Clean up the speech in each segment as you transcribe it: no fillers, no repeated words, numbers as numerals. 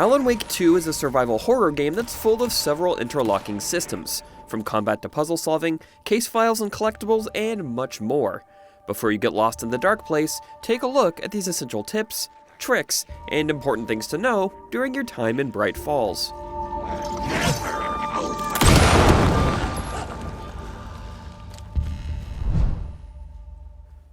Alan Wake 2 is a survival horror game that's full of several interlocking systems, from combat to puzzle solving, case files and collectibles, and much more. Before you get lost in the dark place, take a look at these essential tips, tricks, and important things to know during your time in Bright Falls.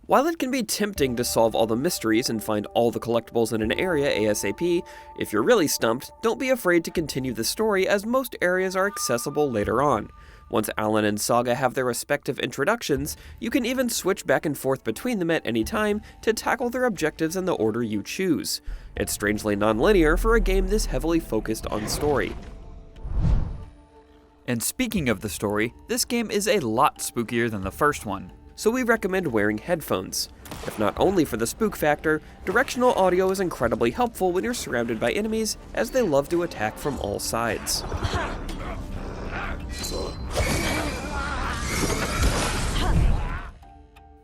While it can be tempting to solve all the mysteries and find all the collectibles in an area ASAP, if you're really stumped, don't be afraid to continue the story as most areas are accessible later on. Once Alan and Saga have their respective introductions, you can even switch back and forth between them at any time to tackle their objectives in the order you choose. It's strangely non-linear for a game this heavily focused on story. And speaking of the story, this game is a lot spookier than the first one. So we recommend wearing headphones. If not only for the spook factor, directional audio is incredibly helpful when you're surrounded by enemies, as they love to attack from all sides.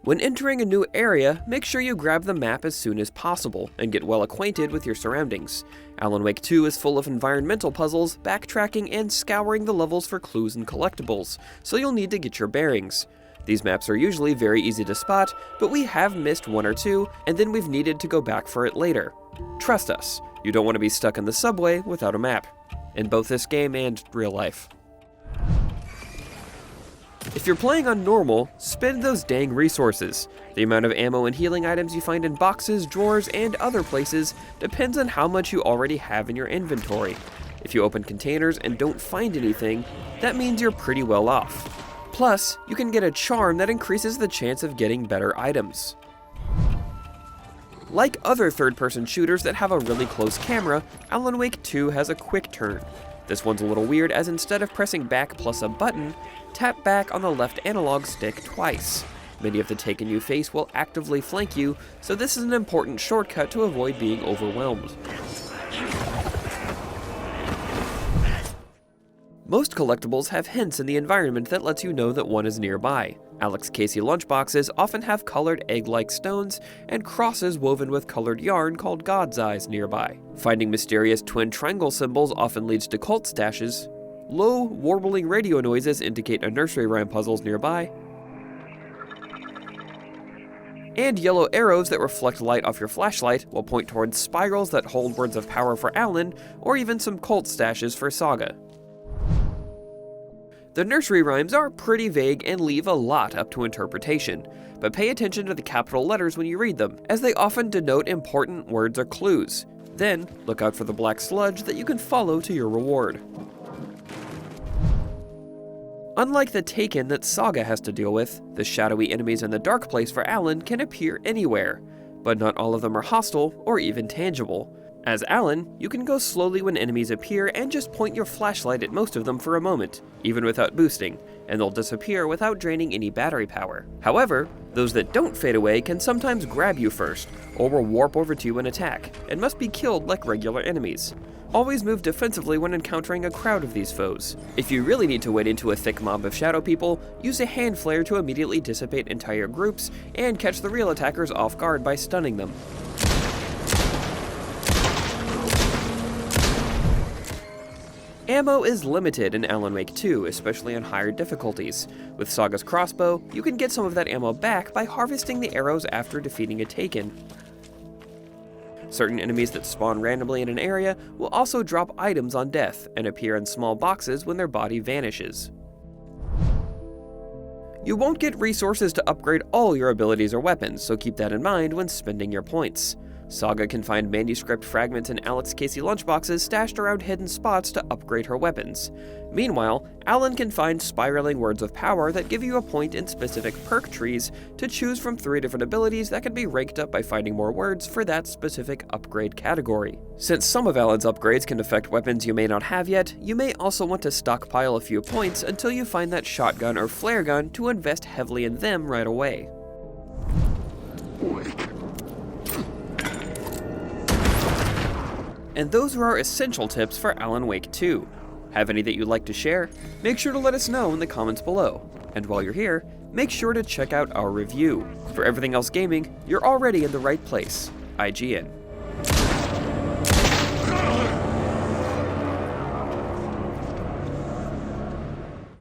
When entering a new area, make sure you grab the map as soon as possible and get well acquainted with your surroundings. Alan Wake 2 is full of environmental puzzles, backtracking, and scouring the levels for clues and collectibles, so you'll need to get your bearings. These maps are usually very easy to spot, but we have missed one or two, and then we've needed to go back for it later. Trust us, you don't want to be stuck in the subway without a map, in both this game and real life. If you're playing on normal, spend those dang resources. The amount of ammo and healing items you find in boxes, drawers, and other places depends on how much you already have in your inventory. If you open containers and don't find anything, that means you're pretty well off. Plus, you can get a charm that increases the chance of getting better items. Like other third-person shooters that have a really close camera, Alan Wake 2 has a quick turn. This one's a little weird, as instead of pressing back plus a button, tap back on the left analog stick twice. Many of the Taken you face will actively flank you, so this is an important shortcut to avoid being overwhelmed. Most collectibles have hints in the environment that lets you know that one is nearby. Alex Casey lunchboxes often have colored egg-like stones and crosses woven with colored yarn called God's Eyes nearby. Finding mysterious twin triangle symbols often leads to cult stashes. Low, warbling radio noises indicate a nursery rhyme puzzles nearby. And yellow arrows that reflect light off your flashlight will point towards spirals that hold words of power for Alan, or even some cult stashes for Saga. The nursery rhymes are pretty vague and leave a lot up to interpretation, but pay attention to the capital letters when you read them, as they often denote important words or clues. Then, look out for the black sludge that you can follow to your reward. Unlike the Taken that Saga has to deal with, the shadowy enemies in the dark place for Alan can appear anywhere, but not all of them are hostile or even tangible. As Alan, you can go slowly when enemies appear and just point your flashlight at most of them for a moment, even without boosting, and they'll disappear without draining any battery power. However, those that don't fade away can sometimes grab you first, or will warp over to you and attack, and must be killed like regular enemies. Always move defensively when encountering a crowd of these foes. If you really need to wade into a thick mob of shadow people, use a hand flare to immediately dissipate entire groups, and catch the real attackers off guard by stunning them. Ammo is limited in Alan Wake 2, especially on higher difficulties. With Saga's crossbow, you can get some of that ammo back by harvesting the arrows after defeating a Taken. Certain enemies that spawn randomly in an area will also drop items on death and appear in small boxes when their body vanishes. You won't get resources to upgrade all your abilities or weapons, so keep that in mind when spending your points. Saga can find manuscript fragments in Alex Casey lunchboxes stashed around hidden spots to upgrade her weapons. Meanwhile, Alan can find spiraling words of power that give you a point in specific perk trees to choose from 3 different abilities that can be ranked up by finding more words for that specific upgrade category. Since some of Alan's upgrades can affect weapons you may not have yet, you may also want to stockpile a few points until you find that shotgun or flare gun to invest heavily in them right away. And those are our essential tips for Alan Wake 2. Have any that you'd like to share? Make sure to let us know in the comments below. And while you're here, make sure to check out our review. For everything else gaming, you're already in the right place. IGN.